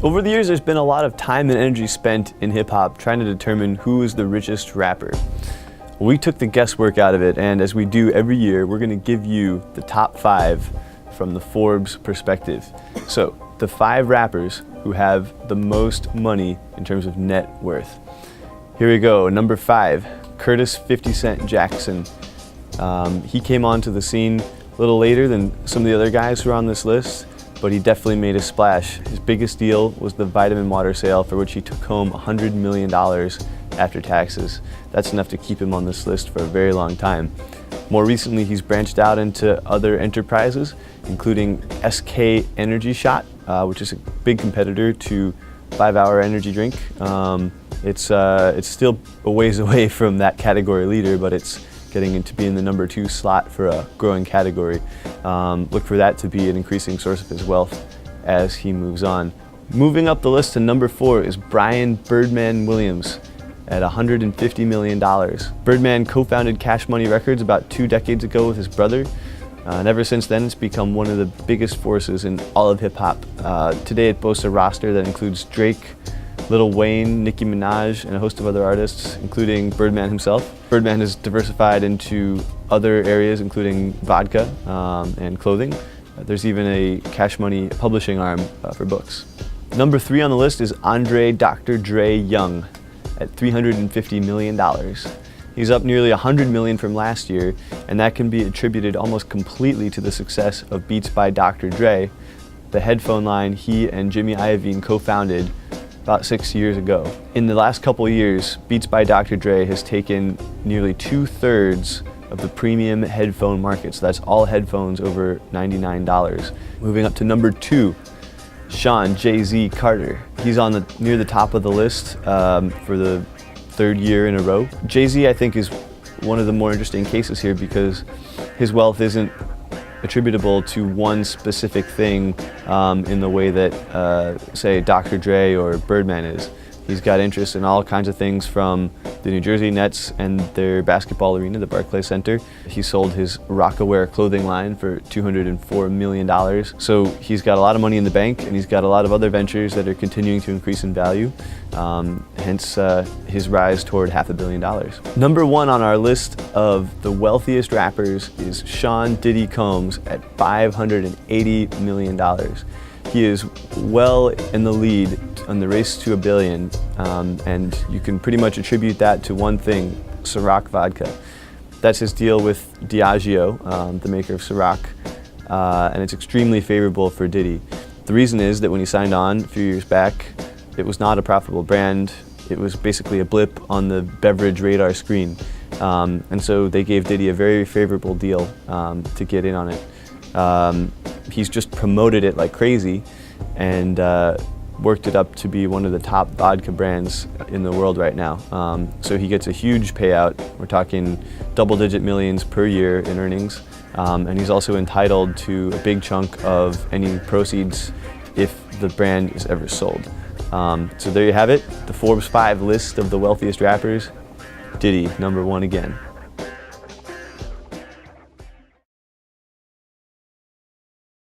Over the years, there's been a lot of time and energy spent in hip-hop trying to determine who is the richest rapper. We took the guesswork out of it, and as we do every year, we're going to give you the top 5 from the Forbes perspective. So, the 5 rappers who have the most money in terms of net worth. Here we go. Number 5, Curtis 50 Cent Jackson. He came onto the scene a little later than some of the other guys who are on this list, but he definitely made a splash. His biggest deal was the vitamin water sale, for which he took home $100 million after taxes. That's enough to keep him on this list for a very long time. More recently, he's branched out into other enterprises, including SK Energy Shot, which is a big competitor to 5-Hour Energy Drink. It's still a ways away from that category leader, but it's getting to be in the number 2 slot for a growing category. Look for that to be an increasing source of his wealth as he moves on. Moving up the list to number 4 is Brian Birdman Williams at $150 million. Birdman co-founded Cash Money Records about 2 decades ago with his brother. And ever since then, it's become one of the biggest forces in all of hip-hop. Today it boasts a roster that includes Drake, Lil Wayne, Nicki Minaj, and a host of other artists, including Birdman himself. Birdman has diversified into other areas, including vodka and clothing. There's even a Cash Money publishing arm for books. Number 3 on the list is Andre Dr. Dre Young at $350 million. He's up nearly $100 million from last year, and that can be attributed almost completely to the success of Beats by Dr. Dre, the headphone line he and Jimmy Iovine co-founded about 6 years ago. In the last couple years, Beats by Dr. Dre has taken nearly 2/3 of the premium headphone market, so that's all headphones over $99. Moving up to number 2, Sean Jay-Z Carter. He's on near the top of the list for the 3rd year in a row. Jay-Z, I think, is one of the more interesting cases here because his wealth isn't attributable to one specific thing in the way that, say, Dr. Dre or Birdman is. He's got interest in all kinds of things, from the New Jersey Nets and their basketball arena, the Barclays Center. He sold his Rockaware clothing line for $204 million. So he's got a lot of money in the bank, and he's got a lot of other ventures that are continuing to increase in value, hence his rise toward $500 million. Number 1 on our list of the wealthiest rappers is Sean Diddy Combs at $580 million. He is well in the lead on the race to $1 billion, and you can pretty much attribute that to one thing: Ciroc vodka. That's his deal with Diageo, the maker of Ciroc, and it's extremely favorable for Diddy. The reason is that when he signed on a few years back, it was not a profitable brand. It was basically a blip on the beverage radar screen, and so they gave Diddy a very favorable deal to get in on it. He's just promoted it like crazy and worked it up to be one of the top vodka brands in the world right now. So he gets a huge payout. We're talking double-digit millions per year in earnings. And he's also entitled to a big chunk of any proceeds if the brand is ever sold. So there you have it, the Forbes 5 list of the wealthiest rappers. Diddy, number 1 again.